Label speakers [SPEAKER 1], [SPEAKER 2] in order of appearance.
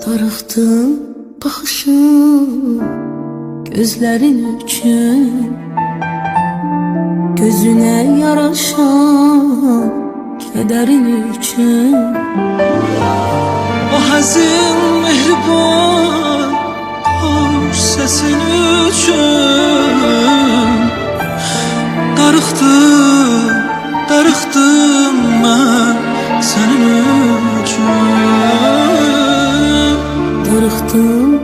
[SPEAKER 1] Darıxdım baxışım gözlərin üçün, gözünə yaraşan kədərin üçün.
[SPEAKER 2] O həzin mehriban hoş səsin üçün darıxdım mən sənin üçün.
[SPEAKER 1] Darıxdım